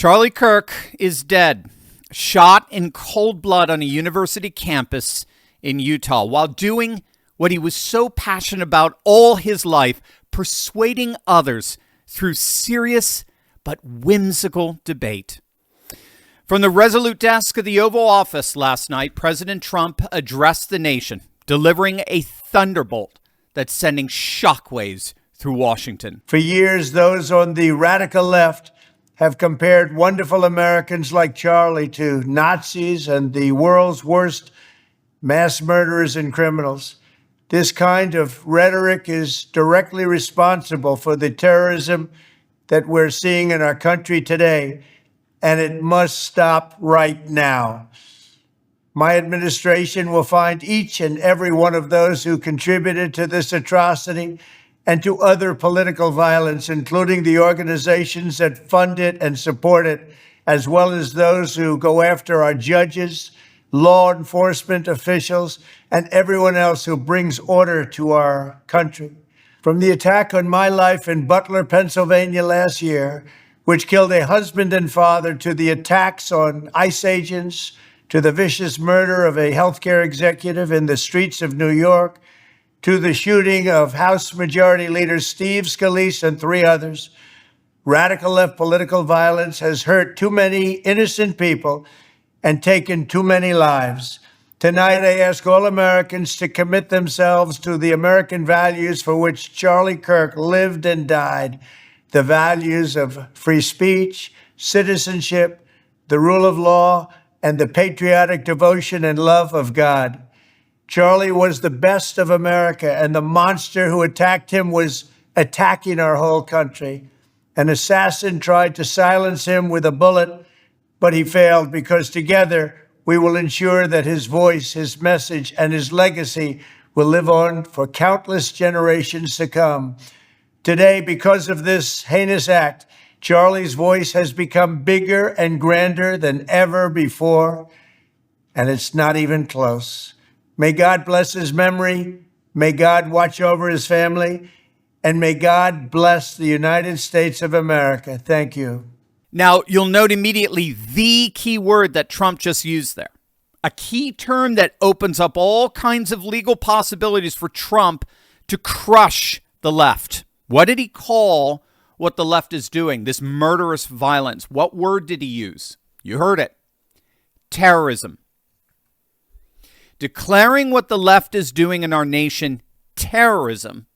Charlie Kirk is dead, shot in cold blood on a university campus in Utah while doing what he was so passionate about all his life, persuading others through serious but whimsical debate. From the resolute desk of the Oval Office last night, President Trump addressed the nation, delivering a thunderbolt that's sending shockwaves through Washington. For years, those on the radical left have compared wonderful Americans like Charlie to Nazis and the world's worst mass murderers and criminals. This kind of rhetoric is directly responsible for the terrorism that we're seeing in our country today, and it must stop right now. My administration will find each and every one of those who contributed to this atrocity and to other political violence, including the organizations that fund it and support it, as well as those who go after our judges, law enforcement officials, and everyone else who brings order to our country. From the attack on my life in Butler, Pennsylvania last year, which killed a husband and father, to the attacks on ICE agents, to the vicious murder of a healthcare executive in the streets of New York, to the shooting of House Majority Leader Steve Scalise and 3 others, radical left political violence has hurt too many innocent people and taken too many lives. Tonight, I ask all Americans to commit themselves to the American values for which Charlie Kirk lived and died, the values of free speech, citizenship, the rule of law, and the patriotic devotion and love of God. Charlie was the best of America, and the monster who attacked him was attacking our whole country. An assassin tried to silence him with a bullet, but he failed, because together we will ensure that his voice, his message, and his legacy will live on for countless generations to come. Today, because of this heinous act, Charlie's voice has become bigger and grander than ever before, and it's not even close. May God bless his memory, may God watch over his family, and may God bless the United States of America. Thank you. Now, you'll note immediately the key word that Trump just used there. A key term that opens up all kinds of legal possibilities for Trump to crush the left. What did he call what the left is doing, this murderous violence? What word did he use? You heard it. Terrorism. Declaring what the left is doing in our nation terrorism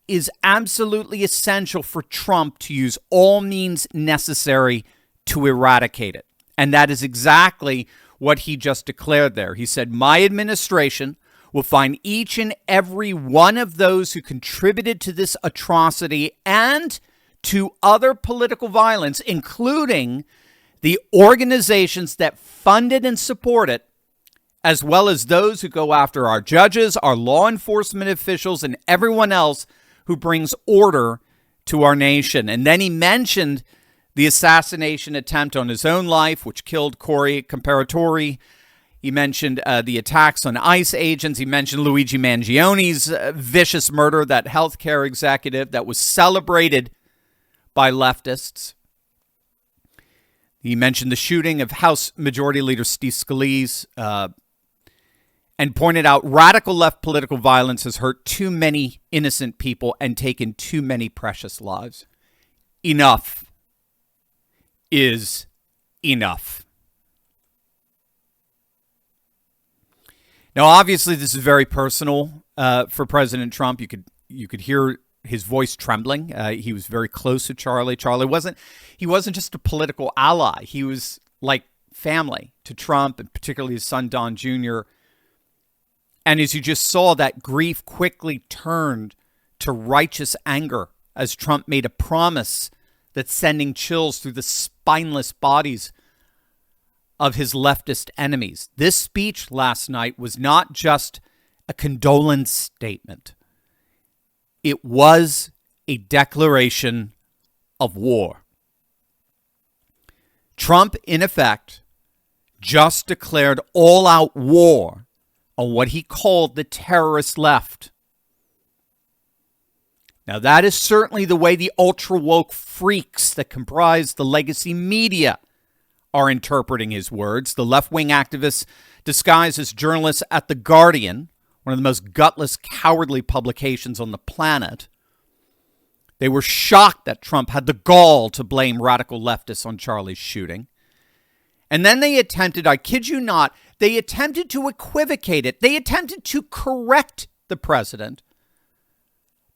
is absolutely essential for Trump to use all means necessary to eradicate it. And that is exactly what he just declared there. He said, my administration will find each and every one of those who contributed to this atrocity and to other political violence, including the organizations that funded and support it, as well as those who go after our judges, our law enforcement officials, and everyone else who brings order to our nation. And then he mentioned the assassination attempt on his own life, which killed Corey Comparatori. He mentioned the attacks on ICE agents. He mentioned Luigi Mangioni's vicious murder, that healthcare executive that was celebrated by leftists. He mentioned the shooting of House Majority Leader Steve Scalise, and pointed out radical left political violence has hurt too many innocent people and taken too many precious lives. Enough is enough. Now, obviously, this is very personal for President Trump. You could hear his voice trembling. He was very close to Charlie. Charlie wasn't just a political ally. He was like family to Trump, and particularly his son, Don Jr. And as you just saw, that grief quickly turned to righteous anger as Trump made a promise that's sending chills through the spineless bodies of his leftist enemies. This speech last night was not just a condolence statement. It was a declaration of war. Trump, in effect, just declared all-out war on what he called the terrorist left. Now, that is certainly the way the ultra-woke freaks that comprise the legacy media are interpreting his words. The left-wing activists disguised as journalists at The Guardian, one of the most gutless, cowardly publications on the planet. They were shocked that Trump had the gall to blame radical leftists on Charlie's shooting. And then they attempted, I kid you not, they attempted to equivocate it. They attempted to correct the president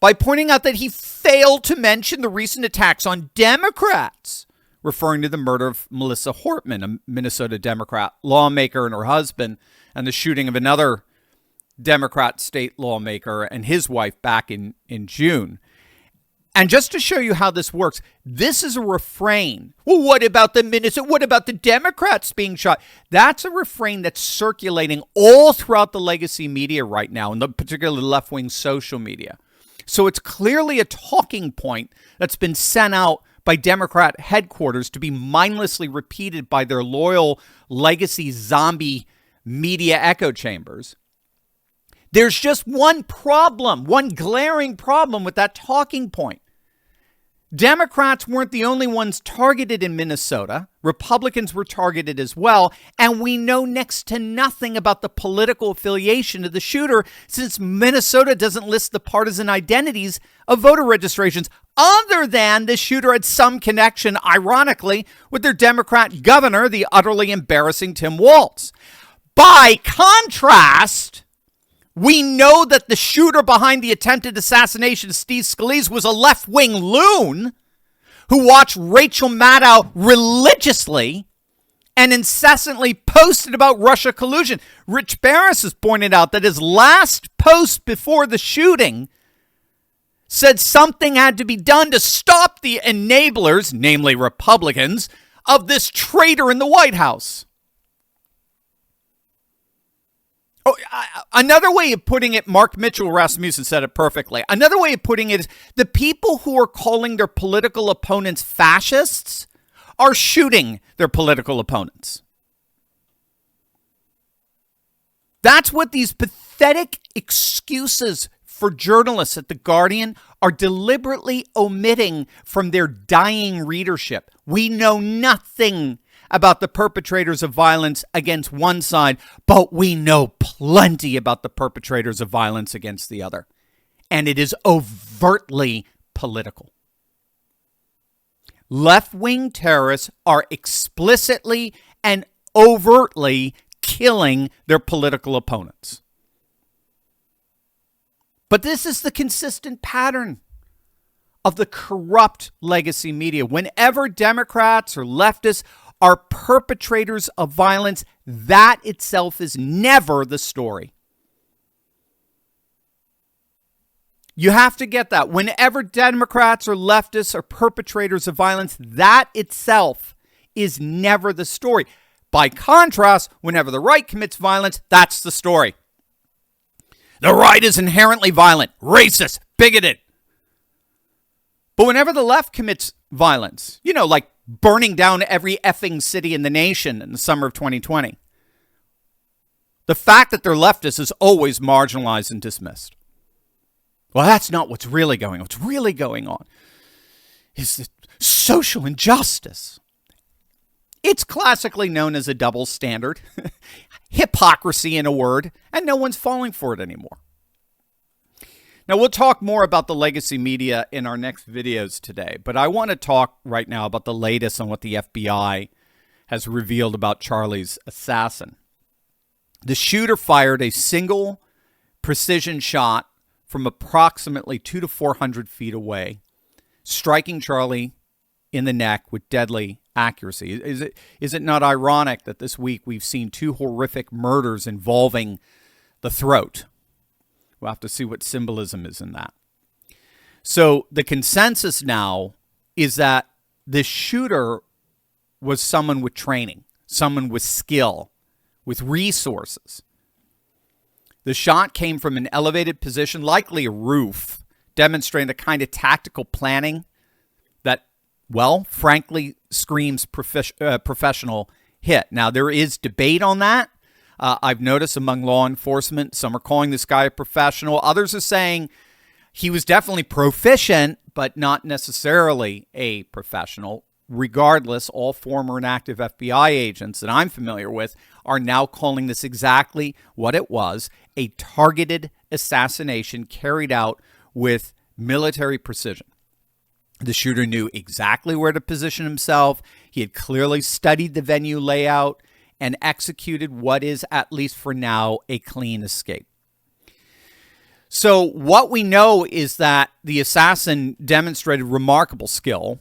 by pointing out that he failed to mention the recent attacks on Democrats, referring to the murder of Melissa Hortman, a Minnesota Democrat lawmaker, and her husband, and the shooting of another Democrat state lawmaker and his wife back in June. And just to show you how this works, this is a refrain. Well, what about the Minnesota? What about the Democrats being shot? That's a refrain that's circulating all throughout the legacy media right now, and particularly left-wing social media. So it's clearly a talking point that's been sent out by Democrat headquarters to be mindlessly repeated by their loyal legacy zombie media echo chambers. There's just one problem, one glaring problem with that talking point. Democrats weren't the only ones targeted in Minnesota. Republicans were targeted as well. And we know next to nothing about the political affiliation of the shooter, since Minnesota doesn't list the partisan identities of voter registrations, other than the shooter had some connection, ironically, with their Democrat governor, the utterly embarrassing Tim Walz. By contrast, we know that the shooter behind the attempted assassination of Steve Scalise was a left-wing loon who watched Rachel Maddow religiously and incessantly posted about Russia collusion. Rich Barris has pointed out that his last post before the shooting said something had to be done to stop the enablers, namely Republicans, of this traitor in the White House. Oh, another way of putting it, Mark Mitchell Rasmussen said it perfectly. Another way of putting it is the people who are calling their political opponents fascists are shooting their political opponents. That's what these pathetic excuses for journalists at The Guardian are deliberately omitting from their dying readership. We know nothing about the perpetrators of violence against one side, but we know plenty about the perpetrators of violence against the other. And it is overtly political. Left-wing terrorists are explicitly and overtly killing their political opponents. But this is the consistent pattern of the corrupt legacy media. Whenever Democrats or leftists are perpetrators of violence, that itself is never the story. You have to get that. Whenever Democrats or leftists are perpetrators of violence, that itself is never the story. By contrast, whenever the right commits violence, that's the story. The right is inherently violent, racist, bigoted. But whenever the left commits violence, like burning down every effing city in the nation in the summer of 2020, the fact that they're leftists is always marginalized and dismissed. Well, that's not what's really going on. What's really going on is the social injustice. It's classically known as a double standard, hypocrisy in a word, and no one's falling for it anymore. Now, we'll talk more about the legacy media in our next videos today, but I want to talk right now about the latest on what the FBI has revealed about Charlie's assassin. The shooter fired a single precision shot from approximately 200 to 400 feet away, striking Charlie in the neck with deadly accuracy. Is it not ironic that this week we've seen two horrific murders involving the throat? We'll have to see what symbolism is in that. So the consensus now is that this shooter was someone with training, someone with skill, with resources. The shot came from an elevated position, likely a roof, demonstrating the kind of tactical planning that, well, frankly, screams professional hit. Now, there is debate on that. I've noticed among law enforcement, some are calling this guy a professional. Others are saying He was definitely proficient, but not necessarily a professional. Regardless, all former and active FBI agents that I'm familiar with are now calling this exactly what it was, a targeted assassination carried out with military precision. The shooter knew exactly where to position himself. He had clearly studied the venue layout and executed what is, at least for now, a clean escape. So what we know is that the assassin demonstrated remarkable skill,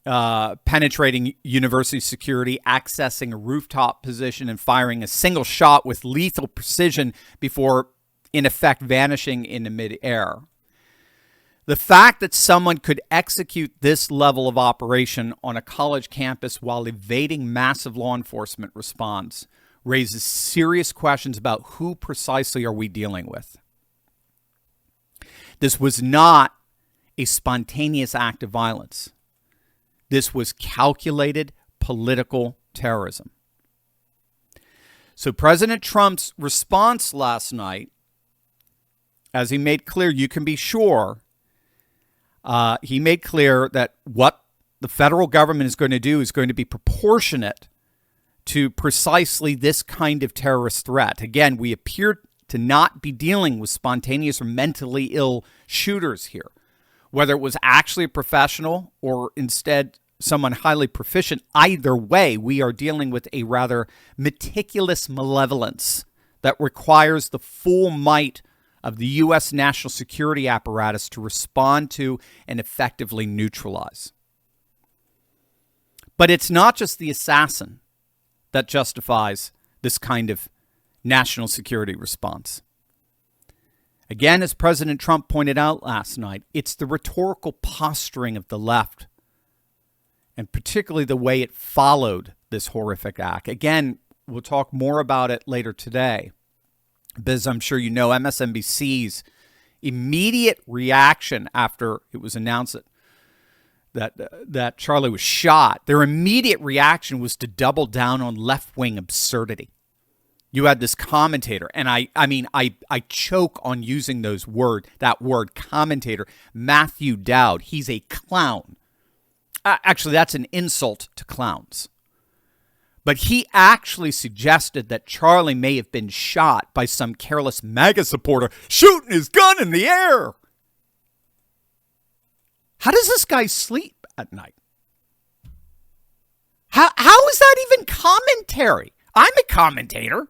penetrating university security, accessing a rooftop position, and firing a single shot with lethal precision before, in effect, vanishing into midair. The fact that someone could execute this level of operation on a college campus while evading massive law enforcement response raises serious questions about who precisely are we dealing with. This was not a spontaneous act of violence. This was calculated political terrorism. So President Trump's response last night, as he made clear, you can be sure, he made clear that what the federal government is going to do is going to be proportionate to precisely this kind of terrorist threat. Again, we appear to not be dealing with spontaneous or mentally ill shooters here. Whether it was actually a professional or instead someone highly proficient, either way, we are dealing with a rather meticulous malevolence that requires the full might of the U.S. national security apparatus to respond to and effectively neutralize. But it's not just the assassin that justifies this kind of national security response. Again, as President Trump pointed out last night, it's the rhetorical posturing of the left, and particularly the way it followed this horrific act. Again, we'll talk more about it later today, because I'm sure you know MSNBC's immediate reaction after it was announced that Charlie was shot. Their immediate reaction was to double down on left-wing absurdity. You had this commentator, and I choke on using that word commentator, Matthew Dowd. He's a clown. Actually, that's an insult to clowns. But he actually suggested that Charlie may have been shot by some careless MAGA supporter shooting his gun in the air. How does this guy sleep at night? How is that even commentary? I'm a commentator.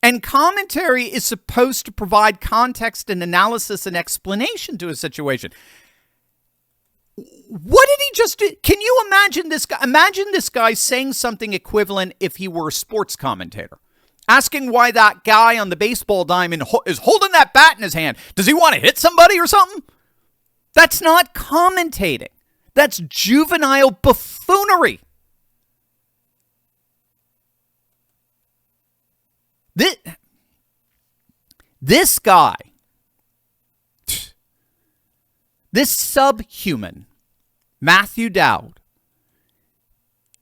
And commentary is supposed to provide context and analysis and explanation to a situation. What did he just do? Can you imagine this guy? Imagine this guy saying something equivalent if he were a sports commentator. Asking why that guy on the baseball diamond is holding that bat in his hand. Does he want to hit somebody or something? That's not commentating. That's juvenile buffoonery. This guy, this subhuman, Matthew Dowd,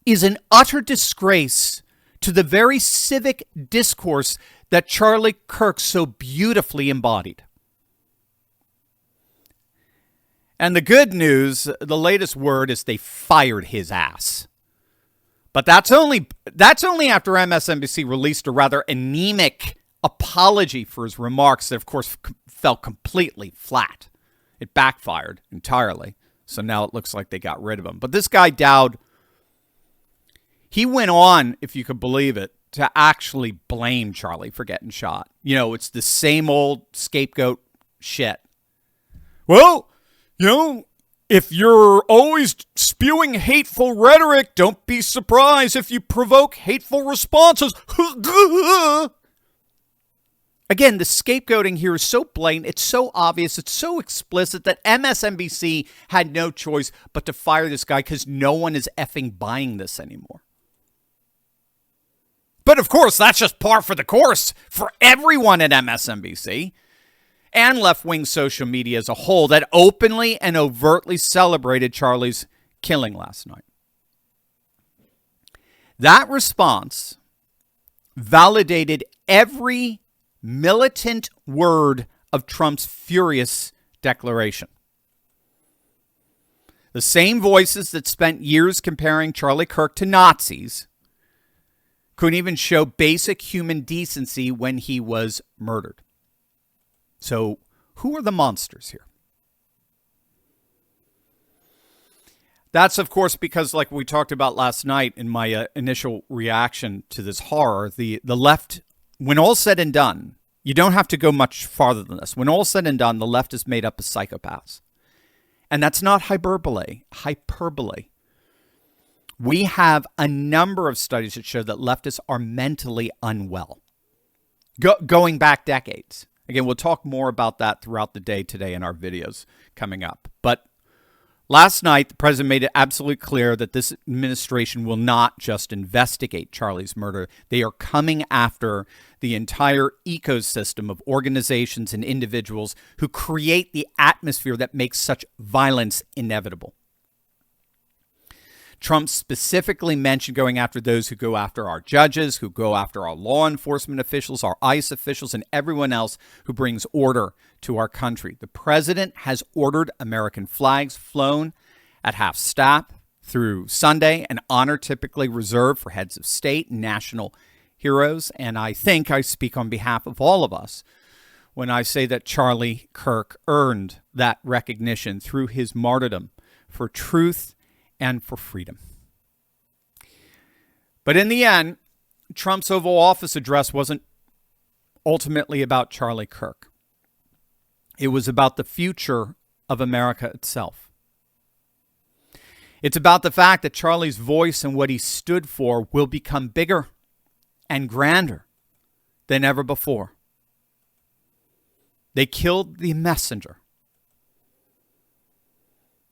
is an utter disgrace to the very civic discourse that Charlie Kirk so beautifully embodied. And the good news, the latest word is they fired his ass. But that's only after MSNBC released a rather anemic apology for his remarks that, of course, fell completely flat. It backfired entirely. So now it looks like they got rid of him. But this guy, Dowd, he went on, if you could believe it, to actually blame Charlie for getting shot. You know, it's the same old scapegoat shit. Well, you know, if you're always spewing hateful rhetoric, don't be surprised if you provoke hateful responses. Again, the scapegoating here is so blatant, it's so obvious, it's so explicit that MSNBC had no choice but to fire this guy because no one is effing buying this anymore. But of course, that's just par for the course for everyone at MSNBC and left-wing social media as a whole that openly and overtly celebrated Charlie's killing last night. That response validated every militant word of Trump's furious declaration. The same voices that spent years comparing Charlie Kirk to Nazis couldn't even show basic human decency when he was murdered. So, who are the monsters here? That's, of course, because, like we talked about last night in my initial reaction to this horror, the left, when all's said and done, you don't have to go much farther than this. When all's said and done, the left is made up of psychopaths. And that's not hyperbole. We have a number of studies that show that leftists are mentally unwell, going back decades. Again, we'll talk more about that throughout the day today in our videos coming up. But last night, the president made it absolutely clear that this administration will not just investigate Charlie's murder. They are coming after the entire ecosystem of organizations and individuals who create the atmosphere that makes such violence inevitable. Trump specifically mentioned going after those who go after our judges, who go after our law enforcement officials, our ICE officials, and everyone else who brings order to our country. The president has ordered American flags flown at half-staff through Sunday, an honor typically reserved for heads of state and national heroes. And I think I speak on behalf of all of us when I say that Charlie Kirk earned that recognition through his martyrdom for truth and for freedom. But in the end, Trump's Oval Office address wasn't ultimately about Charlie Kirk. It was about the future of America itself. It's about the fact that Charlie's voice and what he stood for will become bigger and grander than ever before. They killed the messenger,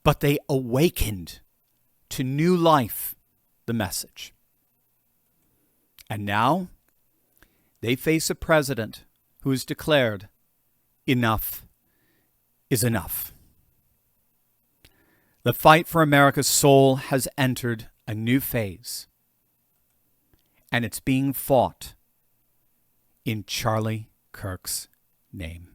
but they awakened to new life the message. And now they face a president who has declared enough is enough. The fight for America's soul has entered a new phase, and it's being fought in Charlie Kirk's name.